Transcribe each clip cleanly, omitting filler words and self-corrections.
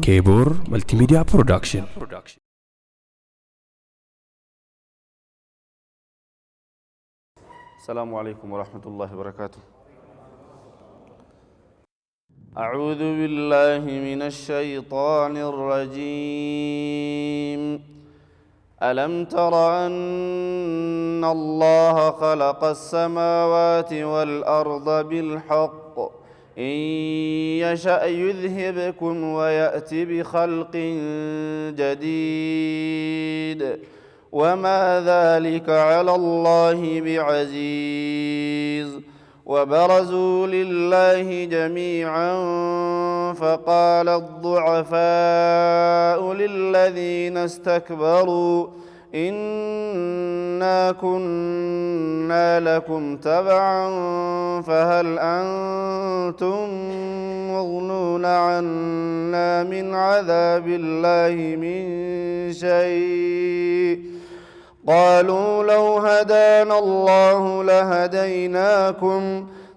Kebor Multimedia Production. السلام عليكم ورحمة الله وبركاته. أعوذ بالله من الشيطان الرجيم. ألم تر أن الله خلق السماوات والأرض بالحق إن يشأ يذهبكم ويأتي بخلق جديد وما ذلك على الله بعزيز. وبرزوا لله جميعا فقال الضعفاء للذين استكبروا إنا كنا لكم تبعا فهل أنتم مغنون عنا من عذاب الله من شيء قالوا لو هدانا الله لهديناكم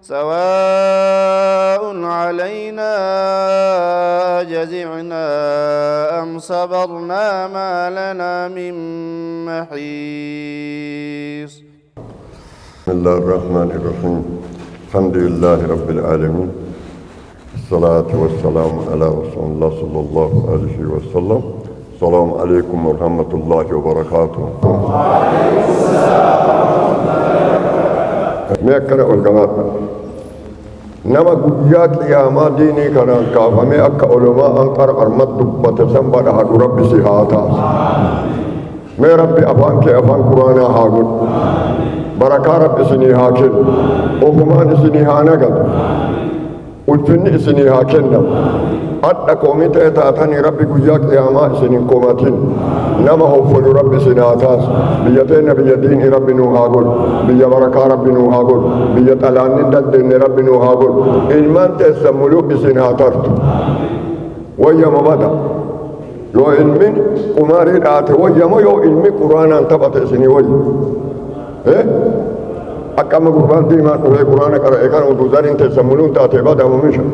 سواء علينا أجزعنا أم صبرنا ما لنا من محيص. بسم الله الرحمن الرحيم. الحمد لله رب العالمين، الصلاة والسلام على رسول الله صلى الله عليه وسلم. السلام عليكم ورحمة الله وبركاته. وعليكم السلام ورحمة الله وبركاته. ميكنا والجماعة نما قيات ياما ديني كان كافمي أك علماء أنكر أرمد دبت سنبا حق رب سهاتا. مي ربي أفانك أفان قرآن هاقل بركة رب سني هاكل وفمان سني هانقل والفن سني هاكلنا حتى قومي تأتاني ربي قيات ياما سني قومتين نما هفل ربي سناتاس بيتين بيدين ربي نوهاقل بيا بركة ربي نوهاقل بيا تلاني ددين ربي نوهاقل إلمان تسملو بسناترت ويا مبدا يو علمين قماري دات ويا ما يو علمي قرآن انتبت سني وي أكما قرآن ديما قرآن قرأ إكان ودوزارين تسملون تاتي بدا ممشا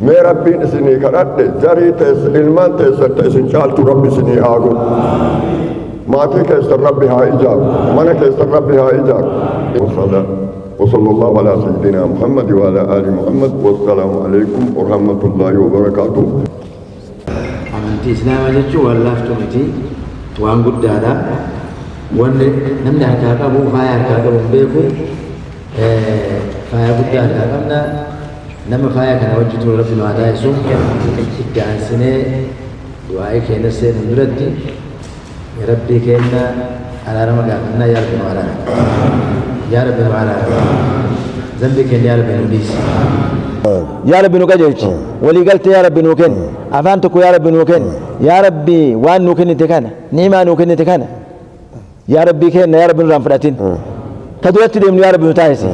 میں ربی سنی کرتے جری تیس علمان تیسر تیسن چالتو ربی سنی آگو ماتے کیسر ربی ہائی جاگ منہ کیسر ربی ہائی جاگ وصلی اللہ علی سیدنا محمد وعلى آل محمد والسلام علیکم ورحمت اللہ وبرکاتہ. amantii islaamaa jechuun waan laaftuu miti, waan guddaadha. Wanni namni harkaa qabu faaya harkaa qabu hin beeku, faaya guddaa harkaa qabna. نما فايا كان وجهت ربي ما دايسو كان سنة دعائي كنا سين نردي يا ربي كنا على رمضان كنا يا ربي وعلى يا ربي وعلى ذنبي كنا يا ربي نديس يا ربي نكجيش ولي قلت يا ربي نوكن أفانتك يا ربي نوكن يا ربي وان نوكن تكانا نيما نوكن تكانا يا ربي كنا يا ربي نرافراتين كدوات ديمني يا ربي نتايسي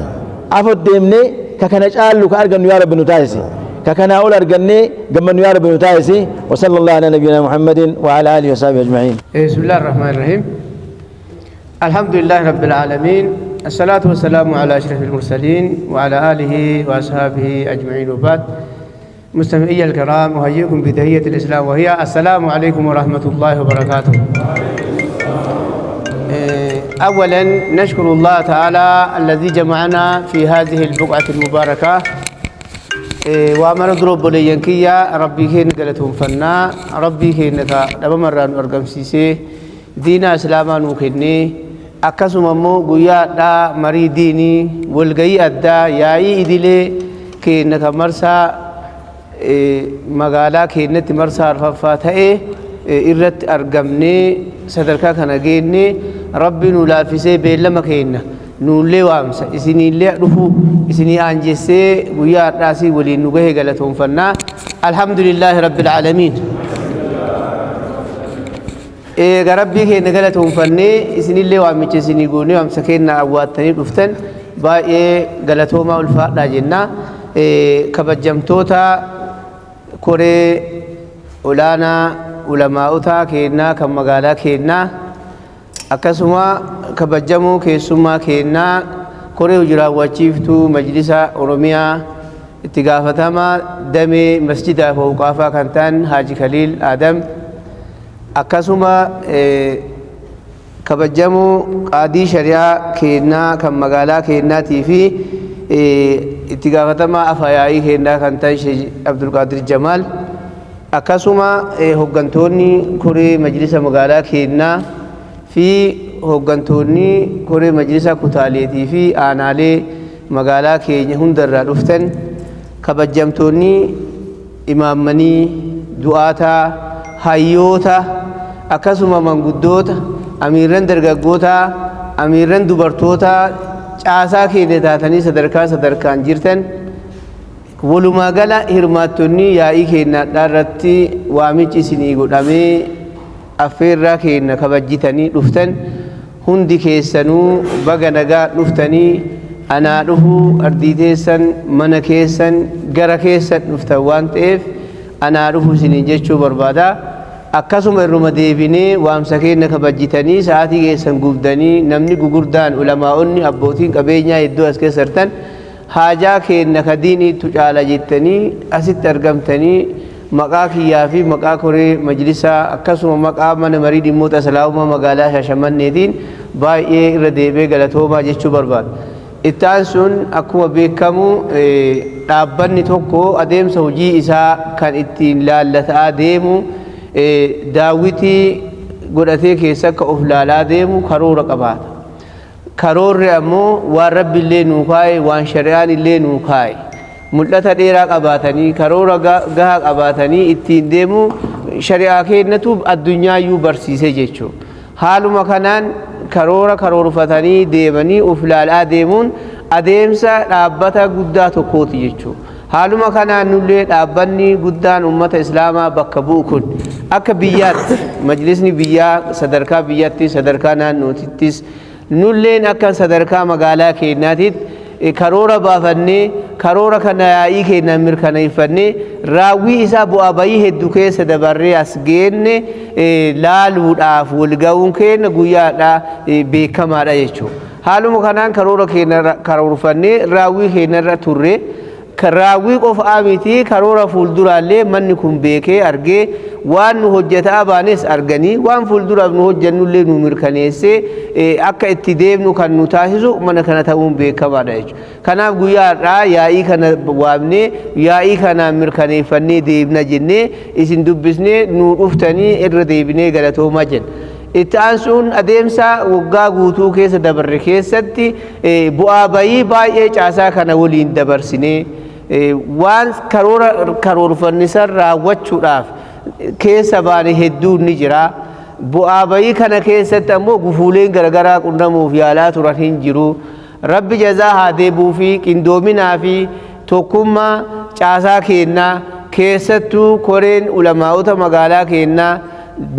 أفضل ديمني ككنا جعلوا كأرجن يا رب نتايسي ككنا أول أرجني جمن يا رب نتايسي. وصلى الله على نبينا محمد وعلى آله وصحبه أجمعين. بسم الله الرحمن الرحيم. الحمد لله رب العالمين، الصلاة والسلام على أشرف المرسلين وعلى آله وأصحابه أجمعين. وبعد مستمعي الكرام أحييكم بتحية الإسلام وهي السلام عليكم ورحمة الله وبركاته. أولا نشكر الله تعالى الذي جمعنا في هذه البقعة المباركة وأمر ضرب لينكيا ربي كين قالتهم فنا ربي كين لما مرة أرقم سيسي دينا إسلاما نوكني أكسم مو قويا دا مري ديني والقي أدى ياي إدلي كين مرسى مقالا كين مرسى رفافاته إرت أرقمني صدركا كان جيني ربي نلافسه بيلما كينا نولي وامسا إسني اللي أعرفه إسني أنجسي ويا راسي ولي نوجه قالتهم فنا الحمد لله رب العالمين. ربي كينا قالتهم فني إسني اللي وامسا إسني قوني وامسا كينا أواتني رفتن باقي قالتهم أولفاء لاجنا كبجمتوتا كوري أولانا علماؤتا كينا كمقالا كينا أكسما كبجمو كيسما كينا كوري وجرا وچيفتو مجلس أوروميا اتقافتما دمي مسجد فوقافا كانتان حاجي خليل آدم أكسما كبجمو قاضي شريعة كينا كم مقالا كينا تيفي اتقافتما أفاياي كينا كانتان شيخ عبد القادر الجمال أكسما هوغانتوني كوري مجلس مقالا كينا في هوغانتوني كوري مجلس كتاليتي في آنالي مقالا كينا هندر رفتن كبجمتوني إمامني دعاتا هايوتا أكسما من قدوتا أميران درقاقوتا أميران دبرتوتا عاسا كيني تاتني صدركان جيرتن ولما قال هرماتوني يا إيكينا دارتي واميج سيني قدامي أفيرا كينا كبجتني لفتن هندي كيسانو بغا نغا لفتني أنا رفو أرديتيسن من كيسن غرا كيسن لفتوان تيف أنا رفو سيني جيشو بربادا أكاسم الرمى ديبيني وامسكين كبجتني ساعتي كيسن قبدني نمني قردان علماؤني أبوتين كبينيا يدو أسكي سرطن حاجة كين كديني تجعل جتني أسيت أرقمتني مقاكي يافي مقاكوري مجلسا أكاسم مقام من مريد موت سلاوما مقالا شاشمان ندين باي رديبه غلطوما جيشو برباد إتانسون أكو بيكمو dhaabbanni tokko adeemsa hojii isaa kan ittiin laallataa deemu daawwitii godhatee keessa akka of laalaa deemu karoora qabaata. Karoorri ammoo waan rabbi illee nuu kaa'e waan shari'aan illee nuu kaa'e mul'ata dheeraa qabaatanii karoora gahaa qabaatanii ittiin deemu shari'aa kennatu addunyaayuu barsiise jechuudha. Haaluma kanaan karoora karoorfatanii deemanii of laalaa deemuun adeemsa dhaabbata guddaa tokkooti jechuudha. Haaluma kanaan nullee dhaabbanni guddaan ummata islaamaa bakka bu'u kun akka biyyaatti majlisni biyyaa sadarkaa biyyaatti sadarkaa naannootittis nulleen akka sadarkaa magaalaa keenyaatitti karoora baafannee karoora kana yaa'ii keenyaan mirkaneeffannee raawwii isaa bu'aa bayii hedduu keessa dabarree as geenne laaluudhaaf walga'uun keenya guyyaadhaa beekamaadha jechuudha. Haaluma kanaan karoora keenya karoorfannee raawwii keenyarra turre raawwii qofaa miti karoora fuulduraallee manni kun beekee argee waan nu hojjetaa baanes arganii waan fuulduraaf nu hojjennullee nu mirkaneessee akka itti deemnu kan nu taasisu mana kana ta'uun beekamaadha jechuudha. Kanaaf guyyaadhaa yaa'ii kana waamnee yaa'ii kanaan mirkaneeffannee deebina jennee isin dubbisnee nu dhuftanii irra deebinee galatoomaa jenna. Itti aansuun adeemsa waggaa guutuu keessa dabarre keessatti bu'aa bayii baay'ee caasaa kana waliin dabarsinee waan karoorfannisan raawwachuudhaaf keessa baane hedduun ni jira. Bu'aa bayii kana keessatti ammoo gufuuleen garagaraa qunnamuuf yaalaa turan hin jiru. Rabbi jazaa haa deebuu fi qindoominaa fi tokkummaa caasaa kennaa keessattuu koreen ulamaa'ota magaalaa kennaa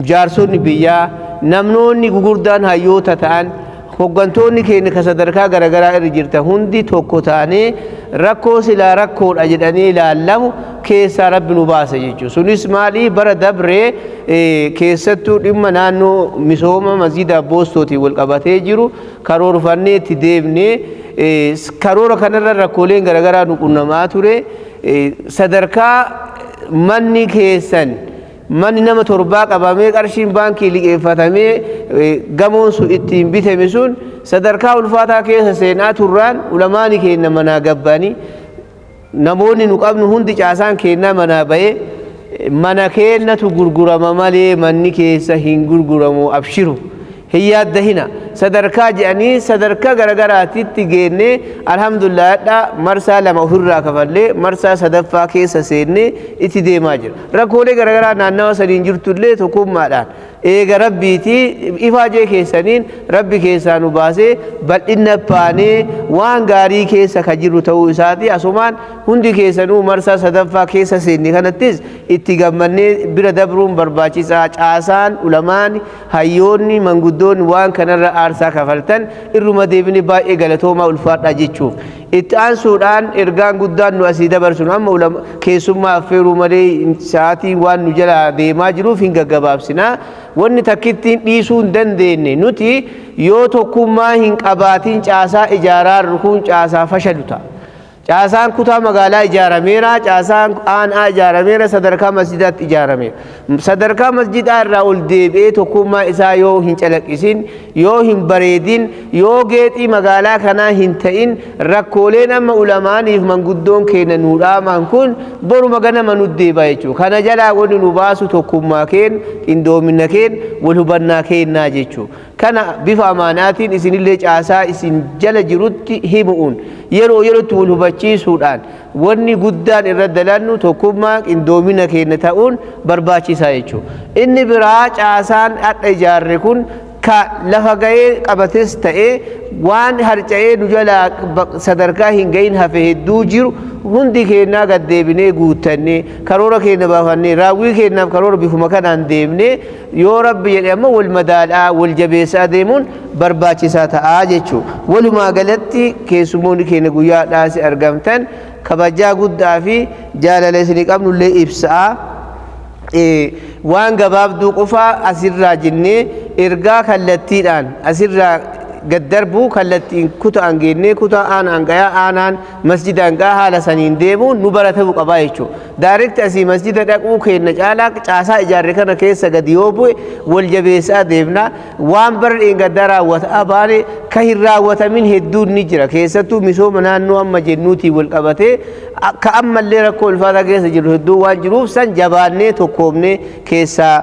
jaarsonni biyyaa namnoonni gugurdaan hayyoota ta'an hoggantoonni keenya ka sadarkaa garagaraa irra jirta hundi tokko taanee rakkoo silaa rakkoodha jedhanii ilaallamu keessaa rabbi nu baasa jechuudha. Sunis maalii bara dabree keessattuu dhimma naannoo misooma masjiida Boostootiin wal qabatee jiru karoorfannee itti deemnee karoora kanarra rakkooleen garagaraa nu qunnamaa ture sadarkaa manni keessan manni nama torbaa qabamee qarshiin baankii liqeeffatamee gamoon sun ittiin bitame sun sadarkaa ulfaataa keessa seenaa turraan ulamaani keenya manaa gabbanii namoonni nu qabnu hundi caasaan kennaa manaa bahee mana kennatu gurgurama malee manni keessa hin gurguramu abshiru hin yaaddahina sadarkaa jedhanii sadarkaa garagaraatitti geennee alhamdulillah marsaa lama ofirraa kafallee marsaa sadaffaa keessa seennee itti deemaa jira. Rakkoolee garagaraa naannawa saniin jirtullee tokkummaadhaan eega rabbiitii ifaajee keessaniin rabbi keessaa nu baasee bal'inna baanee waan gaarii keessa ka jiru ta'uu isaati. Asumaan hundi keessanuu marsaa sadaffaa keessa seenne kanattis itti gammannee bira dabruun barbaachisaa. Caasaan ulamaan hayyoonni manguddoonni waan kanarra aarsaa kafaltan irruma deebine baay'ee galatoomaa ulfaadhaa jechuuf. Itti aansuudhaan ergaan guddaan nu asii dabarsuun amma keessummaa affeeruu malee sa'aatiin waan nu jala deemaa jiruuf hin gaggabaabsinaa. Wanni takkittiin dhiisuu hin dandeenye nuti yoo tokkummaa hin qabaatiin caasaa ijaaraa kun caasaa fashalu ta'a. caasaan kutaa magaalaa ijaarameera, caasaan aanaa ijaarameera, sadarkaa masjidaatti ijaarameera. Sadarkaa masjidaa irraa ol deebi'ee tokkummaa isaa yoo hin calaqqisin, yoo hin bareedin, yoo geexii magaalaa kanaa hin ta'in, rakkooleen amma ulamaaniif manguddoon keenya nuu dhaaman kun boruma ganama nu deebi'a jechuudha. Kana jalaa wanni nu baasu tokkummaa keenya, qindoomina keenya, wal hubannaa keenyaa jechuudha. Kana bifa amaanaatiin isinillee caasaa isin jala jirutti himuun yeroo yerootti wal hubachiisuudhaan wanni guddaan irra dalannu tokkummaa qindoomina keenya ta'uun barbaachisaa jechuudha. Inni biraa caasaan hadha ijaarre kun ka lafa ga'ee qabates ta'ee waan harca'ee nu jalaa sadarkaa hin gahin hafe hedduu jiru hundi keenyaa gad deebinee guuttannee karoora keenya baafannee raawwii keenyaaf karoora bifuma kanaan deemnee yoo rabbi jedhe amma wal madaalaa wal jabeessaa deemuun barbaachisaa ta'aa jechuudha. Walumaa galatti keessumoonni keenya guyyaadhaa si argamtan kabajaa guddaa fi jaalala isinii qabnullee ibsaa. Waan gabaabduu qofaa asirraa jennee ergaa kallattiidhaan asirraa gad darbuu kallattiin kutaan geennee kutaa aanaan gayaa aanaan masjidaan gaa haala saniin deemuun nu baratamuu qabaa jechuudha. Daarekti asii masjida dhaquu keenya caalaa caasaa ijaarre kana keessa gadi yoo bu'e wal jabeessaa deemna. Waan bara dheengaddaa raawwataa baane ka hin raawwatamin hedduun ni jira. Keessattuu misooma naannoo amma jennuutii wal qabatee akka ammallee rakkoo ulfaataa keessa jiru hedduu waan jiruuf san jabaannee tokkoomnee keessaa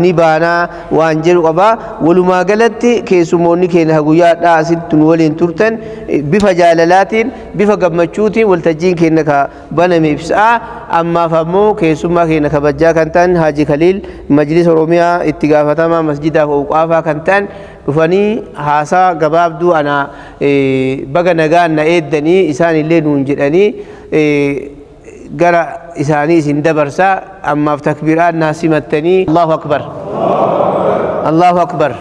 ni baanaa waan jedhu qabaa. Walumaa galatti keessumoonni keenya guyyaadhaa asitti nu waliin turtan bifa jaalalaatiin bifa gammachuutiin waltajjiin keenya ka baname ibsaa. Ammaaf ammoo keessummaa keenya kabajaa kan ta'an Haaji Kaliil Majlisa Oromiyaa itti gaafatamaa masjidaaf awqaafaa kan ta'an dhufanii haasaa gabaabduu ana baga nagaan na eeddanii isaan illee nuun jedhanii gara isaanii isin dabarsaa. Ammaaf takbiiraan naa simattanii Allahu akbar Allahu akbar.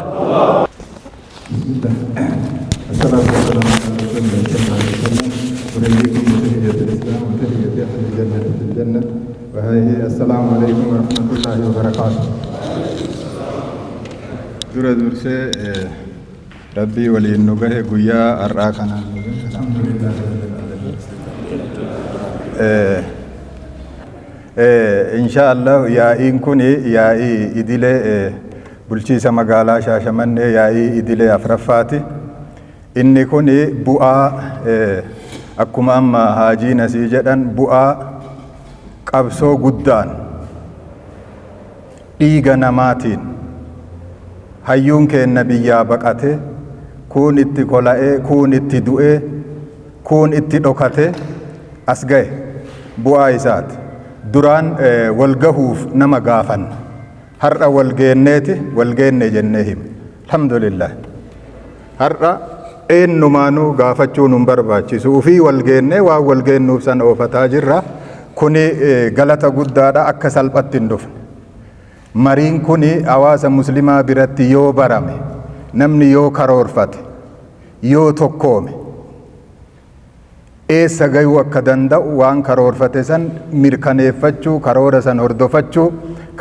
الصلاة والسلام على رسول الله صلى الله عليه وسلم ونبيكم بتحية الإسلام وتحية أهل الجنة في الجنة وهي السلام عليكم ورحمة الله وبركاته. درد مرسي ربي ولي النبه قويا أراكنا الحمد لله رب العالمين. إن شاء الله يا إن كوني يا إدلي بلشيسة مقالة شاشمن يا إدلي أفرفاتي inni kun bu'aa akkuma amma haajii nasii jedhan bu'aa qabsoo guddaan dhiiga namaatiin hayyuun keenya biyyaa baqate kuun itti kola'ee kuun itti du'ee kuun itti dhokate as ga'e bu'aa isaati. Duraan walgahuuf nama gaafan har'a walgeenneeti walgeenne jennee hime alhamdulillah. Har'a eennumaanuu gaafachuu nun barbaachisu ufii walgeennee waan walgeennuuf san oofataa jirra. Kuni galata guddaadha akka salphatti hin dhufne. Mariin kuni hawaasa muslimaa biratti yoo barame namni yoo karoorfate yoo tokkoome eessa gayuu akka danda'u waan karoorfate san mirkaneeffachuu karoora san hordofachuu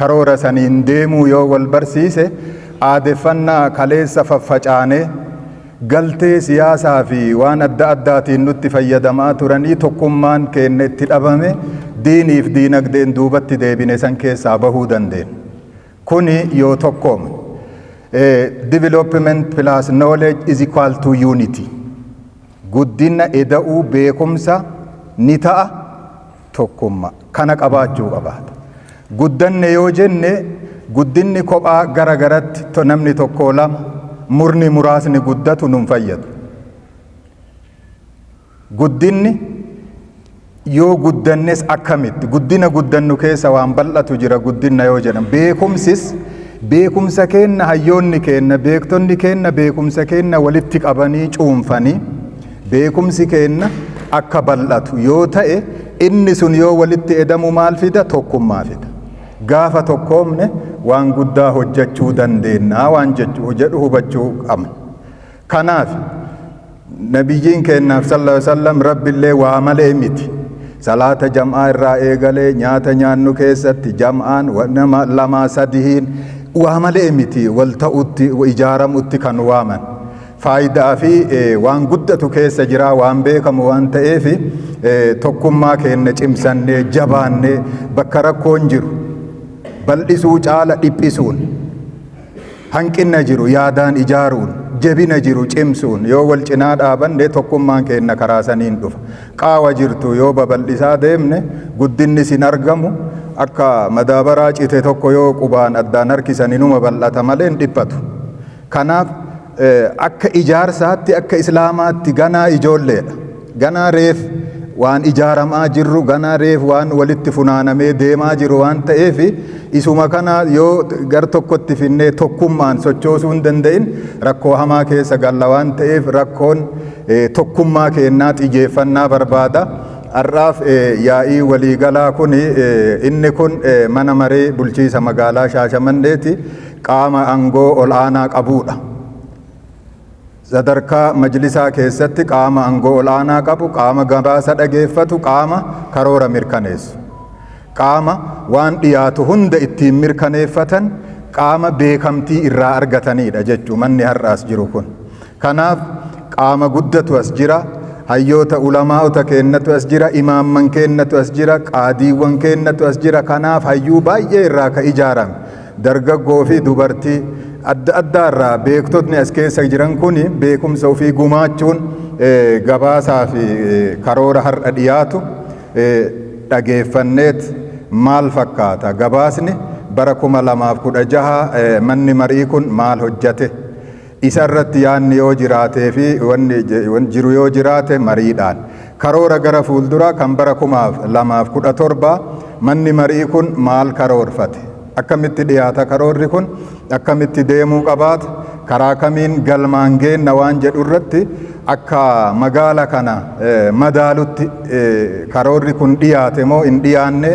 karoora saniin deemuu yoo wal barsiise aadeffannaa kaleessa faffacaanee galtee siyaasaa fi waan adda addaatiin nutti fayyadamaa turanii tokkummaan keenya itti dhabame diiniif diinagdeen duubatti deebine san keessaa bahuu dandeenya. Kuni yoo tokkoome development plus knowledge is equal to unity. Guddina eda'uu beekumsa ni ta'a tokkummaa kana qabaachuu qabaata. Guddanne yoo jenne guddinni kophaa garagaratti namni tokko lama murni muraasni guddatu nun fayyadu. Guddinni yoo guddannes akkamitti guddina guddannu keessa waan bal'atu jira. Guddina yoo jedhan beekumsis beekumsa kenna hayyoonni kenna beektonni kenna beekumsa kenna walitti qabanii cuunfanii beekumsi kenna akka bal'atu yoo ta'e inni sun yoo walitti edamu maal fida tokkummaa fida. Gaafa tokkoomne waan guddaa hojjechuu dandeenya waan jedhu hubachuu qabna. Kanaaf nabiyyiin keenyaaf sallallahu alaihi wasallam rabbillee waa malee miti. Salaata jam'aa irraa eegalee nyaata nyaannu keessatti jam'aan nama lama sadiin waa malee miti wal ta'utti ijaaramutti kan waaman. faayidaa fi waan guddatu keessa jira waan beekamu waan ta'eef tokkummaa keenya cimsannee jabaannee bakka rakkoon jiru bal'isuu caala dhiphisuun hanqina jiru yaadaan ijaaruun jabina jiru cimsuun yoo wal cinaa dhaabanne tokkummaan keenya karaa saniin dhufa. Qaawa jirtu yoo babal'isaa deemne guddinni sin argamu akka madaabaraa cite tokko yoo qubaan addaan harkisan inuma bal'ata malee hin dhiphatu. Kanaaf akka ijaarsaatti akka islaamaatti ganaa ijoolleedha. Ganaa reef waan ijaaramaa jirru ganaa reef waan walitti funaanamee deemaa jiru waan ta'eef isuma kana yoo gar tokkotti finnee tokkummaan sochoosuu hin danda'in rakkoo hamaa keessa galla waan ta'eef rakkoon tokkummaa kennaa xiyyeeffannaa barbaada. Har'aaf yaa'ii waliigalaa kun inni kun mana maree bulchiisa magaalaa Shaashamanneeti qaama aangoo ol'aanaa qabuudha. Sadarkaa majlisaa keessatti qaama aangoo ol'aanaa qabu, qaama gabaasa dhageeffatu, qaama karoora mirkaneessu, qaama waan dhiyaatu hunda ittiin mirkaneeffatan, qaama beekamtii irraa argatanidha jechuu manni har'aas jiru kun. Kanaaf qaama guddatu as jira, hayyoota ulamaa'ota kennatu as jira, imaamman kennatu as jira, qaadiiwwan kennatu as jira. Kanaaf hayyuu baay'ee irraa ka ijaarame dargaggoo fi dubartii adda addaa irraa beektotni as keessa jiran kun beekumsa ofii gumaachuun gabaasaa fi karoora har'a dhiyaatu dhageeffanneet maal fakkaata gabaasni bara 2016 manni marii kun maal hojjate isa irratti yaanni yoo jiraatee fi wanni jiru yoo jiraate mariidhaan karoora gara fuulduraa kan bara 2017 manni marii kun maal karoorfate akkamitti dhiyaata karoorri kun akkamitti deemuu qabaata karaa kamiin galmaan geenna waan jedhu irratti akka magaala kana madaalutti karoorri kun dhiyaate moo hin dhiyaanne.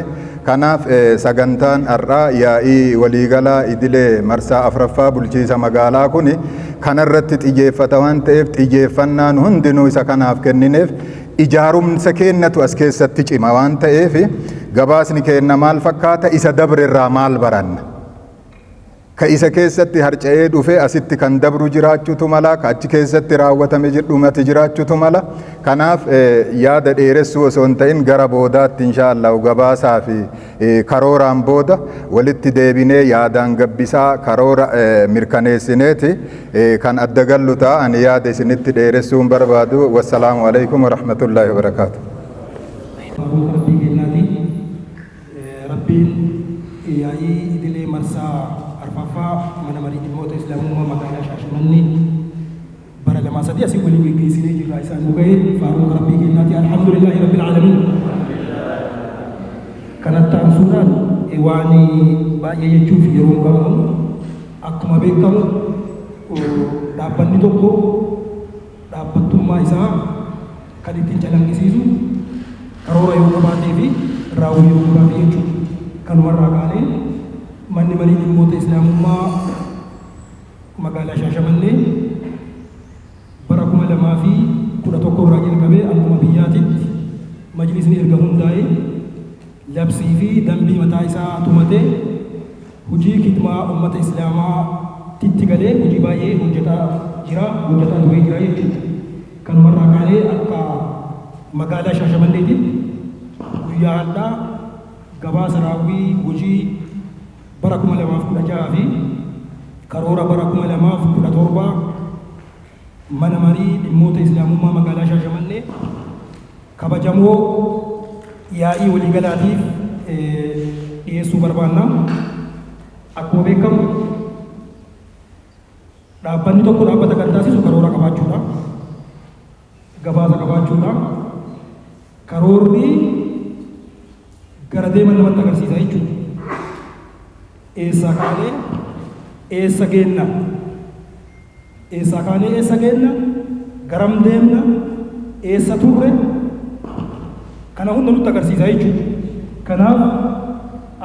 Kanaaf sagantaan har'aa yaa'ii waliigalaa idilee marsaa afraffaa bulchiisa magaalaa kun kanarratti xiyyeeffata waan ta'eef xiyyeeffannaan hundinuu isa kanaaf kennineef ijaarumsa kennatu as keessatti cima waan ta'eef gabaasni kenna maal fakkaata isa dabre irraa maal baranna ka isa keessatti harca'ee dhufe asitti kan dabru jiraachuutu mala ka achi keessatti raawwatame dhumati jiraachuutu mala. Kanaaf yaada dheeressuu osoo hin ta'in gara boodaatti inshaallah gabaasaa fi karooraan booda walitti deebinee yaadaan gabbisaa karoora mirkaneessineeti kan adda gallu ta'a. Ani yaada isinitti dheeressuu hin barbaadu. Wassalaamu alaikum warahmatullaahi wabarakaatu. Rabbiin yaa'ii idilee marsaa arfaffaa mana marii dhimmoota islaamummaa magaalaa Shaashamannee bara 2-3 asii waliin geggeessinee jirra. Isaan nu ga'e faaruu rabbii kennaati alhamdulillaahi rabbil aalamiin. Kanatti aansuudhaan waan baay'ee jechuuf yeroo qabamu akkuma beekamu dhaabbanni tokko dhaabbattummaa isaa kan ittiin calaqqisiisu karoora yoo qabaatee fi raawwii yoo qabaate jechuudha. Kanumarraa kaanee manni marii dhimmoota islaamummaa magaalaa Shaashamannee bara 2011 irraa jalqabee akkuma biyyaatitti majlisni erga hundaa'ee labsii fi dambii mataa isaa tumatee hojii khidmaa uummata islaamaatti galee hojii baay'ee hojjetaa turee jira jechuudha. Kanumarraa kaanee akka magaalaa Shaashamanneetitti guyyaa addaa gabaasa raawwii hojii bara 2016 fi karoora bara 2017 mana marii dhimmoota islaamummaa magaalaa Shaashamannee kabajamoo yaa'ii waliigalaatiif dhiyeessuu barbaanna. Akkuma beekamu dhaabbanni tokko dhaabbata kan taasisu karoora qabaachuudha, gabaasa qabaachuudha. Karoorri gara deeman namatti agarsiisa jechuudha. Eessaa kaanee eessa geenna, eessaa kaanee eessa geenna, garam deemna, eessa turre kana hunda nutti agarsiisa jechuudha. Kanaaf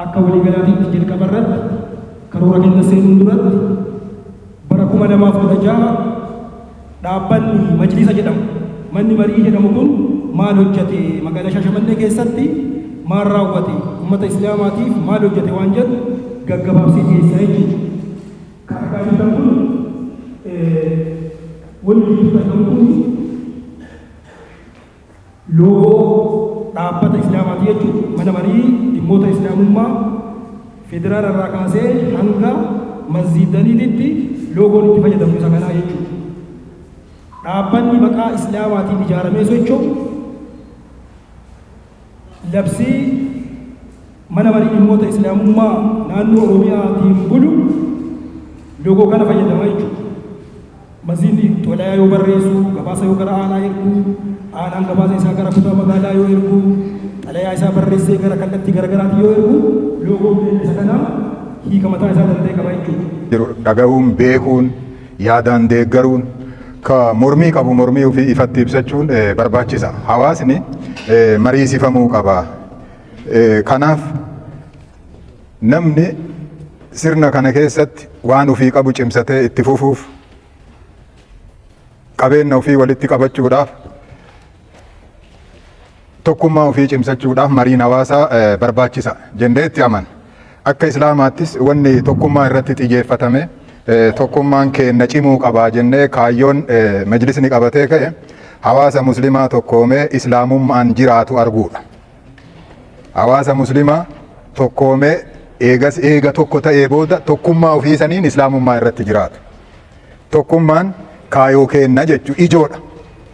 akka waliigalaatiitti jalqaba irratti karoora keenya seenuun duratti bara 2016 dhaabbanni majlisa jedhamu manni marii jedhamu kun maal hojjete magaalaa Shaashamannee keessatti maal raawwate uummata islaamaatiif maal hojjete waan jedhu gaggabaabsee dhiyeessaa jechuudha. Kan argaa jirtan kun wanni fudhatamu kun loogoo dhaabbata islaamaati jechuudha. Mana marii dhimmoota islaamummaa federaala irraa kaasee hanga masjiidaniitti loogoon itti fayyadamu isa kanaa jechuudha. Dhaabbanni maqaa islaamaatiin ijaaramee socho'u labsii mana marii dhimmoota islaamummaa naannoo Oromiyaatiin bulu loogoo kana fayyadama jechuudha. Masjiidni xolayaa yoo barreessu, gabaasa yoo gara aanaa ergu, aanaan gabaasa isaa gara kutaa magaalaa yoo ergu, xalayaa isaa barreessee gara kallattii garagaraatti yoo ergu, loogoon isa kanaa hiika mataa isaa danda'e qaba jechuudha. Dhagahuun, beekuun, yaadaan deeggaruun, ka mormii qabu mormii ofii ifatti ibsachuun barbaachisa. Hawaasni mariisifamuu qaba. Kanaaf namni sirna kana keessatti waan ofii qabu cimsatee itti fufuuf qabeenya ofii walitti qabachuudhaaf tokkummaa ofii cimsachuudhaaf mariin hawaasaa barbaachisa jennee itti amanna. Akka islaamaattis wanni tokkummaa irratti xiyyeeffatame tokkummaan keenya cimuu qabaa jennee kaayyoon majlisni qabatee ka'e hawaasa muslimaa tokkoomee islaamummaan jiraatu arguudha. Hawaasa muslimaa tokkoomee eega tokko ta'ee booda tokkummaa ofii saniin islaamummaa irratti jiraatu. Tokkummaan kaayoo keenya jechuun ijoodha.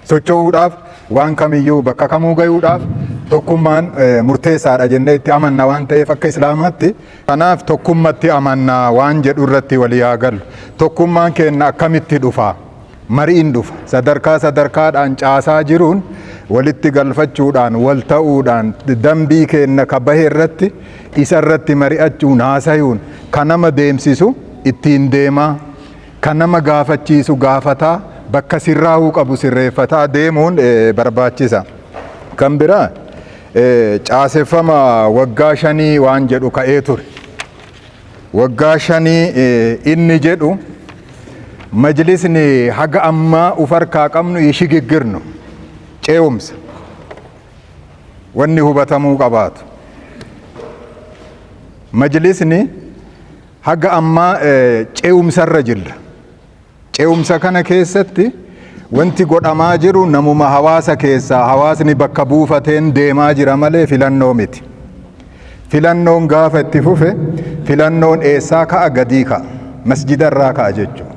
Socho'uudhaaf waan kamiyyuu bakka kamuu gayuudhaaf tokkummaan murteessaadha jennee itti amanna waan ta'eef akka islaamaatti. Kanaaf tokkummatti amanna waan jedhu irratti walii haa gallu. Tokkummaan keenya akkamitti dhufa? Mariin dhufa. Sadarkaadhaan caasaa jiruun walitti galfachuudhaan wal ta'uudhaan dambii keenya kabahe irratti isa irratti mari'achuun haasayuun kan nama deemsisu ittiin deemaa. Kan nama gaafachiisu gaafataa bakka sirraa'uu qabu sirreeffataa deemuun barbaachisa. Kan biraa caaseffama waggaa 5 waan jedhu ka'ee ture. Waggaa 5 inni jedhu majlisni haga ammaa uf harkaa qabnu ishigiggirnu ce'umsa wanni hubatamuu qabaatu. Majlisni haga ammaa ce'umsarra jirra. Ce'umsa kana keessatti wanti godhamaa jiru namuma hawaasa keessaa hawaasni bakka buufateen deemaa jira malee filannoo miti. Filannoon gaafa itti fufe filannoon eessaa ka'a gadii ka'a masjida irraa ka'a jechuudha.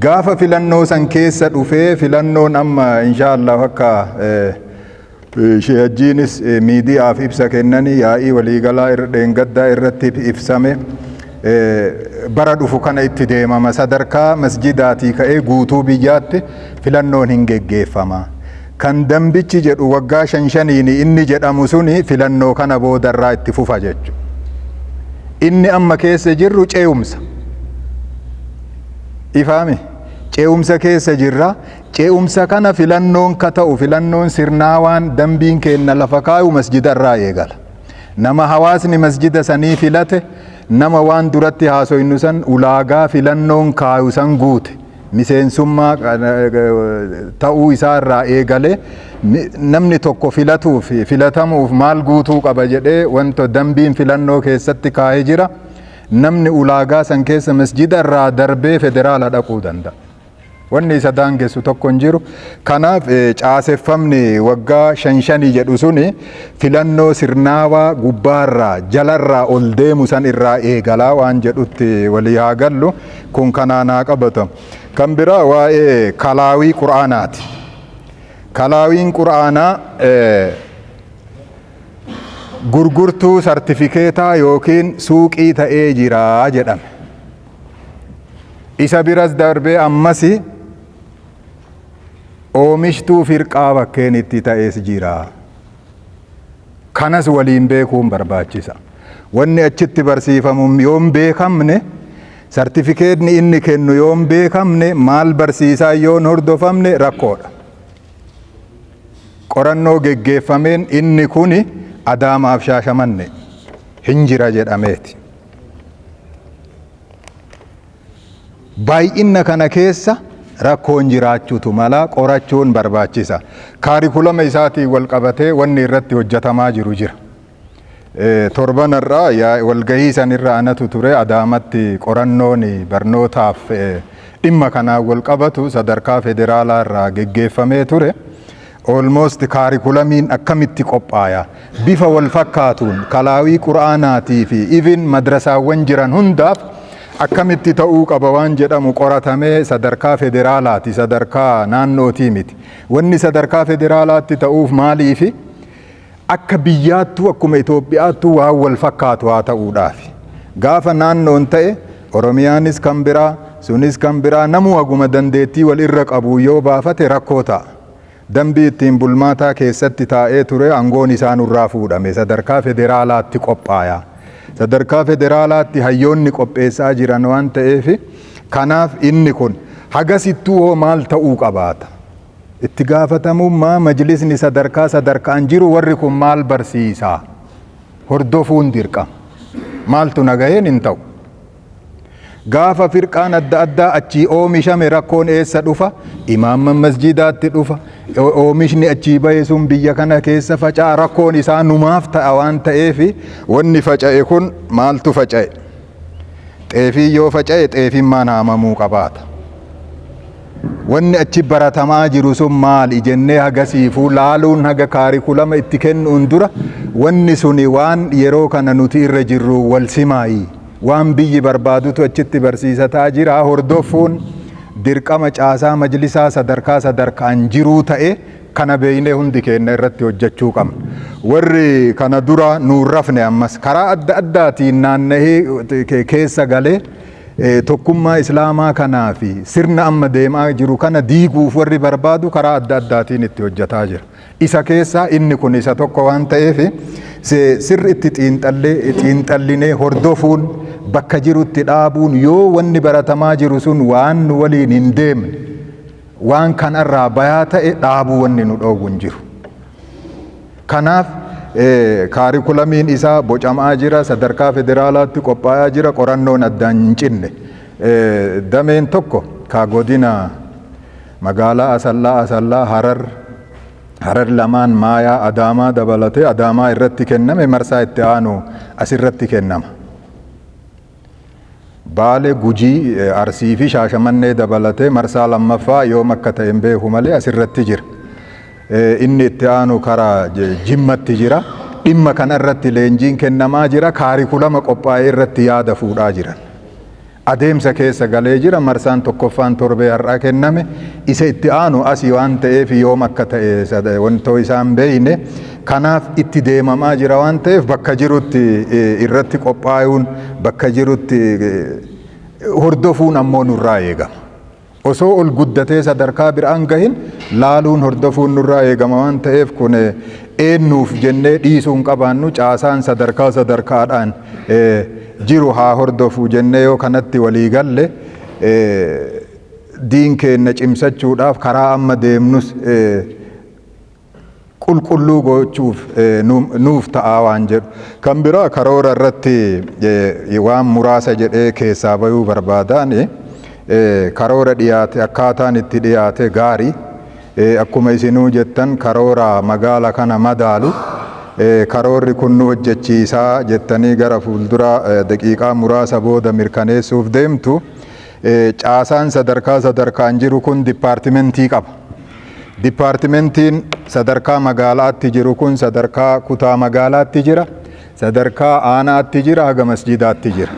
Gaafa filannoo san keessa dhufee filannoon amma inshaallah akka Sheehajjiinis miidiyaaf ibsa kennanii yaa'ii waliigalaa dheengaddaa irratti ibsame. Bara dhufu kana itti deemama sadarkaa masjidaatii ka'ee guutuu biyyaatti filannoon hin geggeeffama. Kan dambichi jedhu waggaa 5 inni jedhamu suni filannoo kana boodarraa itti fufa jechuudha. Inni amma keessa jirru ce'umsa. Ifaami ce'umsa keessa jirra. Ce'umsa kana filannoon ka ta'u filannoon sirnaa waan dambiin keenya lafa kaa'u masjidarraa eegala. Nama hawaasni masjida sanii filate nama waan duratti haasoynu san ulaagaa filannoon kaayu san guute miseensummaa ta'uu isaa irraa eegale namni tokko filatuuf filatamuuf maal guutuu qaba jedhee wanta dambiin filannoo keessatti kaa'ee jira. Namni ulaagaa san keessa masjida irraa darbee federaala dhaquu danda'a. Wanni isa daangessu tokko hin jiru. Kanaaf caaseffamni waggaa 5 jedhu suni filannoo sirnaawaa gubbaarraa jalarraa ol deemu san irraa eegalaa waan jedhutti walii haa gallu. Kun kanaan haa qabatamu. Kan biraa waa'ee kalaawii quraanaati. Kalaawiin quraanaa gurgurtuu sartifikeetaa yookiin suuqii ta'ee jira jedhame. Isa biras darbee ammasi oomishtuu firqaa bakkeen itti ta'ees jira. Kanas waliin beekuun barbaachisa. Wanni achitti barsiifamu yoon beekamne sartifikeetni inni kennu yoon beekamne maal barsiisaa yoon hordofamne rakkoodha. Qorannoo geggeeffameen inni kuni Adaamaaf Shaashamanne hin jira jedhameeti. Baay'ina kana keessa rakkoon jiraachuutu mala qorachuun barbaachisa. Kaarikulama isaatiin wal qabatee wanni irratti hojjetamaa jiru jira. Torbanarraa walgahii sanirra anatu ture Adaamatti qorannoon barnootaaf dhimma kanaan wal qabatu sadarkaa federaalaa irraa geggeeffamee ture. Almost kaarikulamiin akkamitti qophaaya bifa wal fakkaatuun kalaawii quraanaatii fi even madrasaawwan jiran hundaaf akkamitti ta'uu qaba waan jedhamu qoratamee sadarkaa federaalaati, sadarkaa naannootii miti. Wanni sadarkaa federaalaatti ta'uuf maaliifi akka biyyaattuu akkuma Itoophiyaattuu waan wal fakkaatu haa ta'uudhaaf. Gaafa naannoon ta'e Oromiyaanis kan biraa sunis kan biraa namuu haguma dandeettii wal irra qabu yoo baafate rakkoo ta'a. Dambii ittiin bulmaataa keessatti taa'ee ture aangoon isaa nurraa fuudhame sadarkaa federaalaatti qophaaya. Sadarkaa federaalaatti hayyoonni qopheessaa jiran waan ta'eef kanaaf inni kun hagasittuu hoo maal ta'uu qabaata. Itti gaafatamummaa majlisni sadarkaan jiru warri kun maal barsiisaa hordofuun dirqama. Maaltu nagaheen hin ta'u. Gaafa firqaan adda addaa achii oomishame rakkoon eessa dhufa? Imaamman masjidaatti dhufa. Oomishni achii bahe sun biyya kana keessa faca'a. Rakkoon isaa numaaf ta'a waan ta'eef wanni faca'e kun maaltu faca'e? Xeefii yoo faca'e xeefimmaan haamamuu qabaata. Wanni achi baratamaa jiru sun maali jennee hagasiifuu laaluun haga kaarikulama itti kennuun dura wanni suni waan yeroo kana nuti irra jirru wal simaayii. Waan biyyi barbaadutu achitti barsiisataa jira. Hordofuun dirqama caasaa majlisaa sadarkaan jiruu ta'e kana beeynee hundi keenya irratti hojjechuu qabna. Warri kana dura nuun rafne ammas karaa adda addaatiin naanna'ee keessa galee tokkummaa islaamaa kanaa fi sirna amma deemaa jiru kana diiguuf warri barbaadu karaa adda addaatiin itti hojjetaa jira. Isa keessaa inni kun isa tokko waan ta'eef sirri itti xiinxallinee hordofuun bakka jirutti dhaabuun yoo wanni baratamaa jiru sun waan waliin hin deemne waan kanarraa bayaa ta'e dhaabuu wanni nu dhoogu hin jiru. Kanaaf kaarikulamiin isaa bocamaa jira, sadarkaa federaalaatti qophaa'aa jira, qorannoon addaan hin cinne. Dameen tokko ka godina magaalaa Asallaa Harar lamaan Maayaa Adaamaa dabalatee Adaamaa irratti kenname marsaa itti aanu asirratti kennama. Baale Gujii Arsii fi Shaashamannee dabalatee marsaa lammaffaa yoom akka ta'e hin beeku malee asirratti jira. Inni itti aanu karaa Jimmatti jira. Dhimma kanarratti leenjiin kennamaa jira. Kaarikulama qophaa'ee irratti yaada fuudhaa jiran. Adeemsa keessa galee jira. Marsaan tokkoffaan torbee har'aa kenname. Isa itti aanu asii waan ta'eef yoom akka ta'e wantoo isaan beeyne. Kanaaf itti deemamaa jira waan ta'eef bakka jirutti irratti qophaa'uun bakka jirutti hordofuun ammoo nurraa eegama. Osoo ol guddatee sadarkaa biraan gahin laaluun hordofuun nurraa eegama waan ta'eef kun eennuuf jennee dhiisuun qabaannu caasaan sadarkaadhaan jiru haa hordofu jennee yoo kanatti walii galle diin keenya cimsachuudhaaf karaa amma deemnus qulqulluu gochuuf nuuf ta'aa waan jedhu. Kan biraa karoora irratti waan muraasa jedhee keessaa bayuu barbaadaan karoora dhiyaate akkaataan itti dhiyaate gaarii. Akkuma isinuu jettan karoora magaala kana madaalu karoorri kun nu hojjechiisaa jettanii gara fuuldura daqiiqaa muraasa booda mirkaneessuuf deemtu. Caasaan sadarkaan jiru kun dipaartimentii qaba. Dipaartimentiin sadarkaa magaalaatti jiru kun sadarkaa kutaa magaalaatti jira, sadarkaa aanaatti jira, haga masjidaatti jira.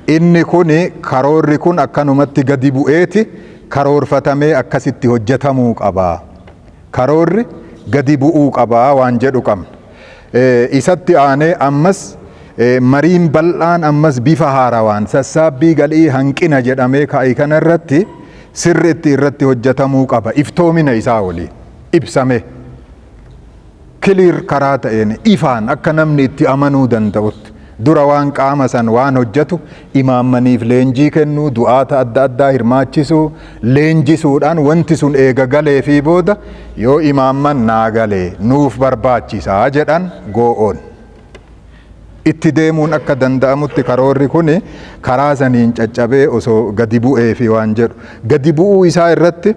Inni kun karoorri kun akkanumatti gadi bu'eeti karoorfatamee akkasitti hojjetamuu qaba. Karoorri gadi bu'uu qaba waan jedhu qabna. Isatti aanee ammas mariin bal'aan ammas bifa haarawaan sassaabbii galii hanqina jedhamee ka'e kanarratti sirriitti irratti hojjetamuu qaba. Iftoomina isaa waliin ibsame kiliir karaa ta'een ifaan akka namni itti amanuu danda'utti dura waan qaama san waan hojjetu imaammaniif leenjii kennuu, du'aata adda addaa hirmaachisuu, leenjisuudhaan wanti sun eega galee fi booda yoo imaamman naa galee nuuf barbaachisaa jedhan goo'oon. Itti deemuun akka danda'amutti karoorri kun karaa saniin caccabee osoo gadi bu'ee fi waan jedhu. Gadi bu'uu isaa irratti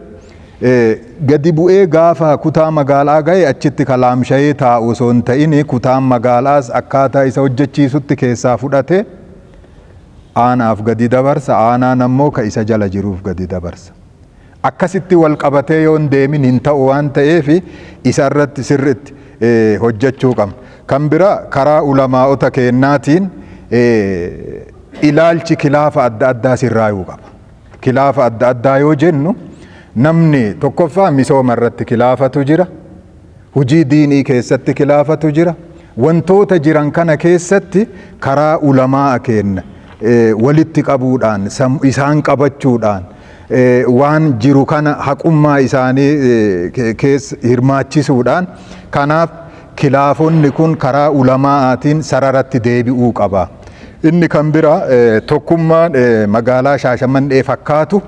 gadi bu'ee gaafa kutaa magaalaa ga'e achitti kalaamsha'ee taa'u osoo hin ta'in kutaan magaalaas akkaataa isa hojjechiisutti keessaa fudhate aanaaf gadi dabarsa, aanaan ammoo ka isa jala jiruuf gadi dabarsa. Akkasitti wal qabatee yoo hin deemin hin ta'u waan ta'eef isa irratti sirriitti hojjechuu qabna. Kan bira karaa ulamaa'ota keennaatiin ilaalchi kilaafa adda addaa sirraayuu qaba. Kilaafa adda addaa yoo jennu namni tokkoffaa misooma irratti kilaafatu jira, hujii diinii keessatti kilaafatu jira. Wantoota jiran kana keessatti karaa ulamaa keenna walitti qabuudhaan isaan qabachuudhaan waan jiru kana haqummaa isaanii keessa hirmaachisuudhaan kanaaf kilaafonni kun karaa ulamaatiin sararatti deebi'uu qaba. Inni kan bira tokkummaan magaalaa Shaashamannee fakkaatu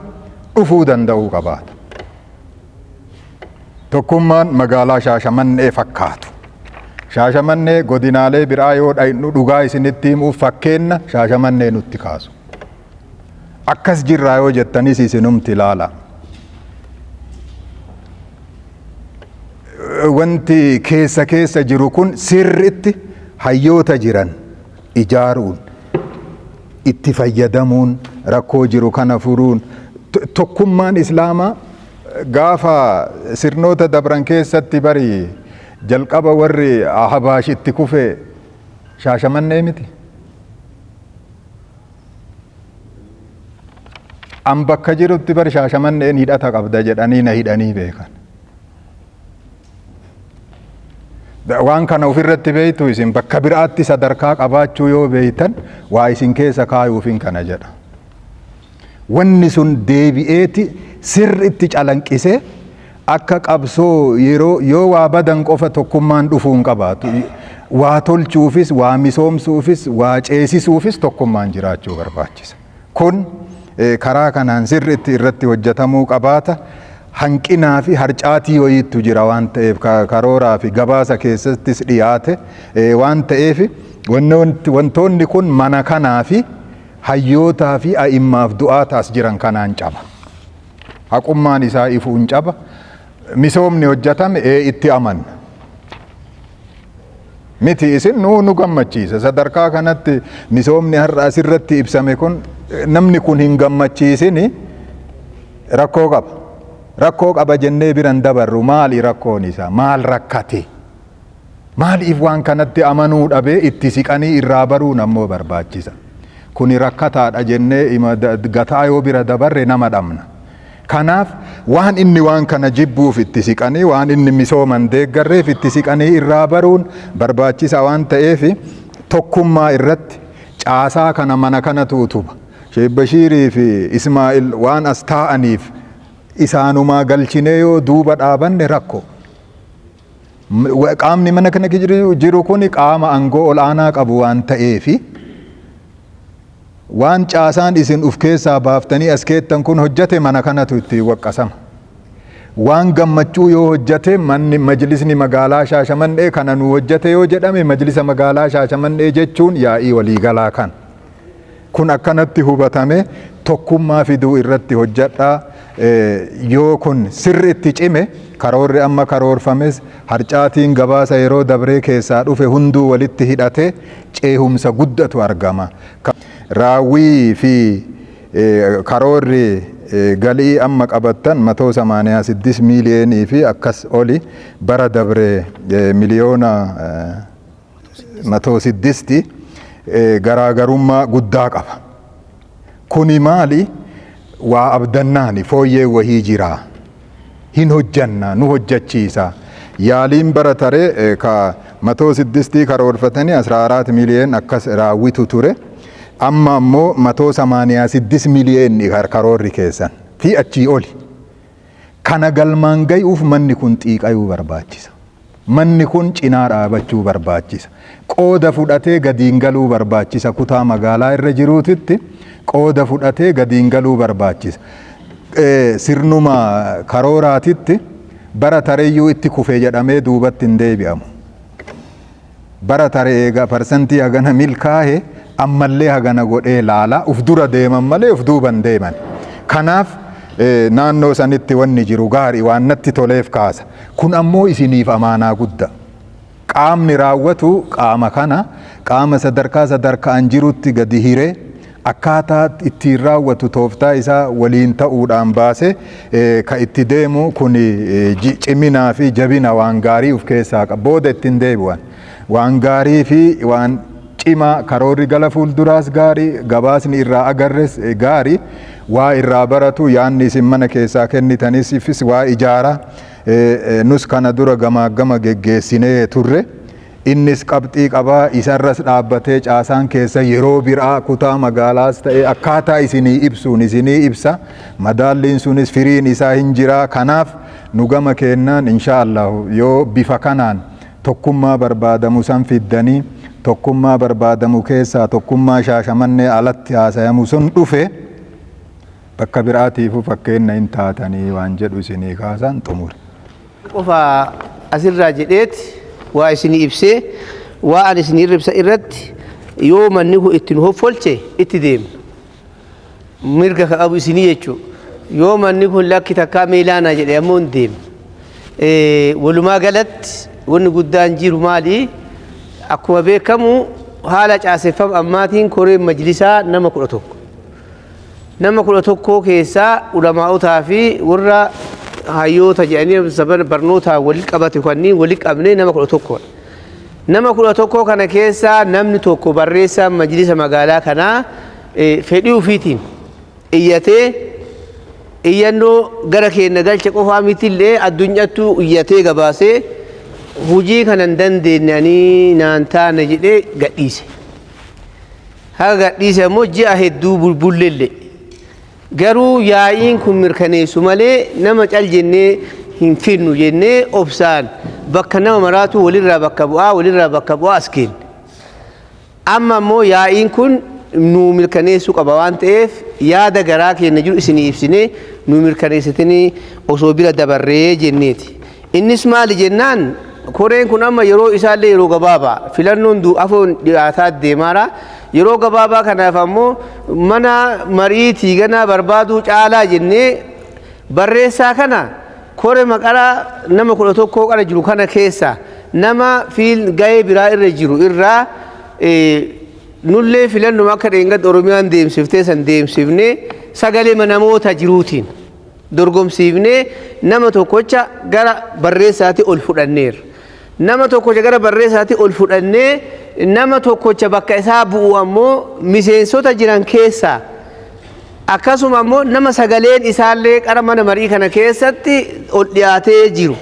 dhufuu danda'uu qabaata. Tokkummaan magaalaa Shaashamannee fakkaatu. Shaashamannee godinaalee biraa yoo dhaynu dhugaa isinitti himuuf fakkeenna Shaashamannee nutti kaasu. Akkas jirraa yoo jettanis isinumti ilaala. Wanti keessa jiru kun sirriitti hayyoota jiran ijaaruun, itti fayyadamuun, rakkoo jiru kana furuun. Tokkummaan Islaamaa gaafa sirnoota dabran keessatti bari jalqaba warri Habaash itti kufe Shaashamannee miti. An bakka jirutti bari Shaashamanneen hidhata qabda jedhanii na hidhanii beekan. Waan kana ofirratti beeytu isin bakka biraatti sadarkaa qabaachuu yoo beeytan waa isin keessa kaayuufin kana jedha. Wanni sun deebi'eeti sirriitti calanqisee akka qabsoo yoo waa badan qofa tokkummaan dhufuun qabaatu. Waa tolchuufis, waa misoomsuufis, waa ceesisuufis tokkummaan jiraachuu barbaachisa. Kun karaa kanaan sirriitti irratti hojjetamuu qabaata. Hanqinaa fi harcaatii wayiitu jira waan ta'eef karooraa fi gabaasa keessattis dhiyaate waan ta'eef wantoonni kun mana kanaa fi hayyootaa fi a'immaaf du'aataas jiran kanaan caba. Haqummaan isaa ifuun caba. Misoomni hojjetame itti amanna. Miti isin nu gammachiisa. Sadarkaa kanatti misoomni har'a asirratti ibsame kun namni kun hin gammachiisini rakkoo qaba. Rakkoo qaba jennee biran dabarru maali rakkoon isaa? Maal rakkate? Maaliif waan kanatti amanuu dhabee itti siqanii irraa baruun ammoo barbaachisa. Kuni rakkataadha jennee gataa yoo bira dabarre nama dhabna. Kanaaf waan inni waan kana jibbuuf itti siqanii, waan inni misooman deeggarreef itti siqanii irraa baruun barbaachisa waan ta'eef tokkummaa irratti caasaa kana mana kanatu utuba. Sheekh Bashiirii fi Ismaa'il waan as taa'aniif isaanumaa galchinee yoo duuba dhaabanne rakkoo. Qaamni mana kana jiru kun qaama aangoo ol'aanaa qabu waan ta'eefi waan caasaan isin uf keessaa baaftanii as keettan kun hojjate mana kanatu itti waqqasama. Waan gammachuu yoo hojjate majlisni magaalaa Shaashamannee kana nu hojjate yoo jedhame majlisa magaalaa Shaashamannee jechuun yaa'ii waliigalaa kan. Kun akkanatti hubatame tokkummaa fiduu irratti hojjedhaa. Yoo kun sirriitti cime karoorri amma karoorfames harcaatiin gabaasa yeroo dabree keessaa dhufe hunduu walitti hidhate ceehumsa guddatu argama. Raawwii fi karoorri galii amma qabattan 186 miiliyoonii fi akkas oli bara dabree miliyoona 106 garaagarummaa guddaa qaba. Kuni maali? Waa abdannaani fooyyee wahii jiraa. Hin hojjanna nu hojjachiisa. Yaaliin bara taree ka 106 karoorfatanii 14 miiliyoon akkas raawwitu ture. Amma ammoo 186 miiliyoonni karoorri keessan fi achii oli. Kana galmaan gayuuf manni kun xiiqayuu barbaachisa. Manni kun cinaa dhaabachuu barbaachisa. Qooda fudhatee gadiin galuu barbaachisa. Kutaa magaalaa irra jiruutitti qooda fudhatee gadiin galuu barbaachisa. Sirnuma karooraatitti bara tareeyyuu itti kufee jedhamee duubatti hin deebi'amu. Bara taree eega parsantii hagana milkaa'e ammallee hagana godhee laala uf dura deeman malee uf duuban deeman. Kanaaf naannoo sanitti wanni jiru gaarii waan natti toleef kaasa. Kun ammoo isiniif amaanaa guddaa. Qaamni raawwatu qaama kana qaama sadarkaan jirutti gadi hiree akkaataa ittiin raawwatu tooftaa isaa waliin ta'uudhaan baase ka itti deemu kun ciminaa fi jabina waan gaarii of keessaa qaba. Booda ittiin deebi'an waan gaarii fi waan cimaa karoorri gara fuulduraas gaarii gabaasni irraa agarres gaarii waa irraa baratu yaanni isin mana keessaa kennitanis waa ijaara nus kana dura gama geggeessinee turre. Innis qabxii qabaa isarras dhaabbatee caasaan keessa yeroo biraa kutaa magaalaas ta'e akkaataa isinii ibsuun isinii ibsa. Madaalliin sunis firiin isaa hin jira. Kanaaf nu gama kennaan inshaallah yoo bifa kanaan tokkummaa barbaadamu san fiddanii tokkummaa barbaadamu keessaa tokkummaa Shaashamannee alatti haasayamu sun dhufe bakka biraatiifuu fakkeenya hin taatanii waan jedhu isinii kaasan xumure. Qofa asirraa jedheeti waa isinii ibsee waa ani isinii ibsa irratti yoo manni kun ittiin hoffolche itti deemna. Mirga ka qabu isinii jechuudha. Yoo manni kun lakki takkaa meelaanaa jedhee ammoo hin deemna. Walumaa galatti wanni guddaan jiru maali? Akkuma beekamu haala caaseffama ammaatiin koreen majlisaa nama 11. Nama 11 keessaa ulamaa'otaa fi warra hayyoota jedhanii saban barnoota waliin qabate kanneen waliin qabnee nama 11. Nama 11 kana keessaa namni tokko barreessaa majlisa magaalaa kanaa fedhii ofiitiin iyyatee iyyannoo gara keenya galche qofaa mitillee addunyaattuu iyyatee gabaasee hujii kanan dandeenyanii naan taane jedhee gadhiise. Haga gadhiise immoo ji'a hedduu bulbulleellee. Garuu yaa'iin kun mirkaneessu malee nama cal jennee hin finnu jennee obsaan bakka nama maraatu walirraa bakka bu'aa as kenna. Amma immoo yaa'iin kun nu mirkaneessuu qaba waan ta'eef yaada garaa keenya jiru isinii ibsinee nu mirkaneessitanii osoo bira dabarree jenneeti. Innis maali jennaan koreen kun amma yeroo isaallee yeroo gabaabaa filannoon afoon dhiyaataa deemaara. Yeroo gabaabaa kanaaf ammoo mana mariitii ganaa barbaaduu caalaa jennee barreessaa kana kore maqaraa nama 11 qara jiru kana keessa nama gahee biraa irra jiru irraa nullee filannuma akka dheengadda Oromiyaan deemsiftee san deemsifnee sagalee namoota jiruutiin dorgomsiifnee nama tokkocha gara barreessaatti ol fudhanneerra. Nama tokkocha gara barreessaatti ol fudhannee nama tokkocha bakka isaa bu'u ammoo miseensota jiran keessaa akkasuma ammoo nama sagaleen isaallee qara mana marii kana keessatti ol dhiyaatee jiru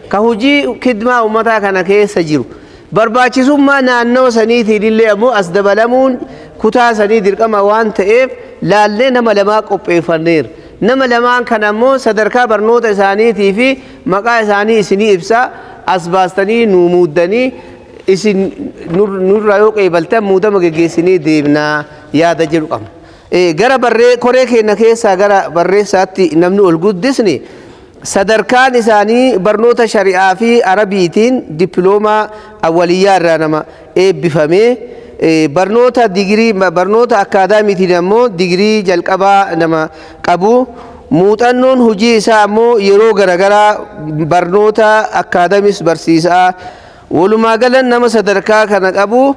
ka hujii kidmaa ummataa kana keessa jiru barbaachisummaa naannoo saniitiin illee ammoo as dabalamuun kutaa sanii dirqama waan ta'eef laallee nama lamaa qopheeffanneera. Nama lamaan kan ammoo sadarkaa barnoota isaaniitii fi maqaa isaanii isinii ibsa as baastanii nu muuddanii isin nurraa yoo qeebaltan muudama geggeessinee deemnaa yaada jedhu qabna. Gara koree keenya keessaa gara barreessaatti namni ol guddisne sadarkaan isaanii barnoota shari'aa fi arabiitiin dippiloomaa awwaliyyaa irraa nama eebbifamee barnoota digirii barnoota akkaadaamiitiin ammoo digirii jalqabaa nama qabu. Muuxannoon hojii isaa ammoo yeroo garagaraa barnoota akkaadaamis barsiisaa walumaa galan nama sadarkaa kana qabu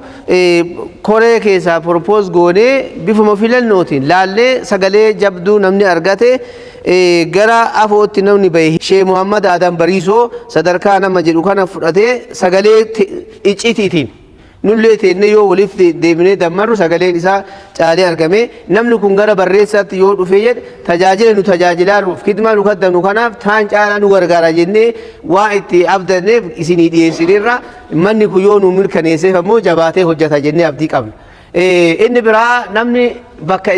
koree keessaa propose goonee bifuma filannootiin laallee sagalee jabduu namni argate gara afootti namni bahe Sheekh Muhammad Adam Bariisoo sadarkaa nama jedhu kana fudhatee sagalee iccitiitiin nullee teennee yoo waliif deebinee dammarru sagaleen isaa caalee argame namni kun gara barreessaatti yoo dhufe jedhe tajaajila nu tajaajilaaruuf kidmaa nu kaddamnu kanaaf taan caalaa nu gargaara jennee waa itti abdanneef isinii dhiyeessineerra manni kun yoo nu mirkaneesseef ammoo jabaatee hojjeta jennee abdii qabna. Inni biraa namni bakka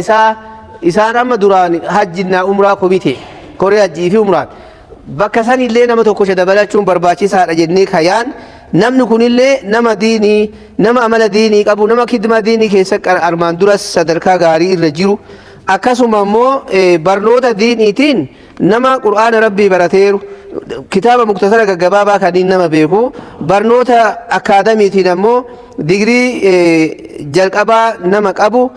isaan amma duraan hajjinnaa umraa komitee koree hajjii fi umraan bakka sanillee nama tokko dabalachuun barbaachisaadha jennee kayaan namni kunillee nama diinii nama amala diinii qabu nama kidmaa diinii keessa armaan duras sadarkaa gaarii irra jiru akkasuma immoo barnoota diiniitiin nama qur'aana rabbii barateeru kitaaba muktasara gaggabaabaa kaniin nama beeku barnoota akkaadamiitiin ammoo digirii jalqabaa nama qabu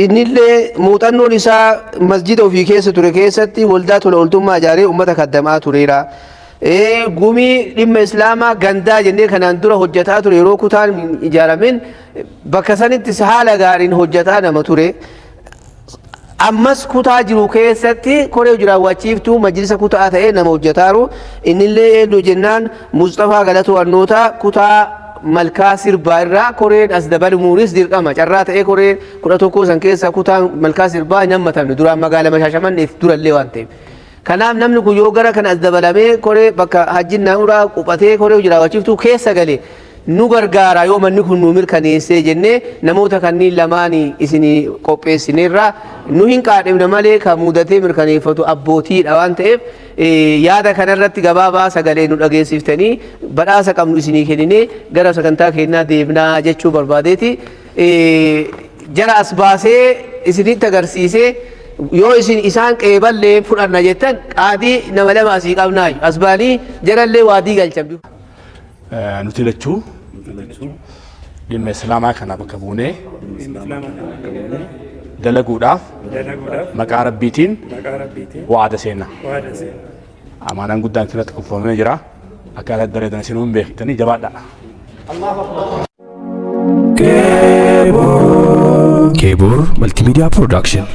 innillee muuxannoon isaa masjida ofii keessa ture keessatti waldaa tola ooltummaa ijaaree ummata kaddamaa tureera. gumii dhimma islaamaa gandaa jennee kanaan dura hojjetaa ture yeroo kutaan ijaaramin bakka sanittis haala gaariin hojjetaa nama ture. Ammas kutaa jiru keessatti koree jiraawwachiiftuu majlisa kutaa ta'ee nama hojjetaaru innillee eenyu jennaan Mustafaa Galatoo Annoota kutaa malkaa sirbaa irraa koreen as dabalumuunis dirqama carraa ta'ee koreen 11 san keessa kutaan malkaa sirbaa hin hammatamne duraan magaalaa Shaashamanneef durallee waan ta'eef. Kanaaf namni kun yoo gara kana as dabalamee koree bakka hajjin naamuraa quphatee koree jiraawwachiiftuu keessa galee nu gargaara yoo manni kun nu mirkaneessee jennee namoota kanniin lamaanii isinii qopheessineerra nu hin qaadhimne malee kan mudatee mirkaneeffatu abbootiidha waan ta'eef yaada kanarratti gabaabaa sagalee nu dhageessiftanii badhaasa qabnu isinii kenninee gara sagantaa keenyaa deemnaa jechuu barbaadeeti. Jara as baasee isinitti agarsiisee yoo isin isaan qeeballee fudhanna jettan qaadii nama lama asii qabnaa as baanii jarallee waadii galchan. Nuti lachuu dhimma islaamaa kana bakka buunee dalaguudhaaf maqaa rabbiitiin waada seenna. Amaanaan guddaan kanatti kuufamee jira. Akkaataa bareedan isin hin beektanii jabaadha. Kebor Multimedia Production.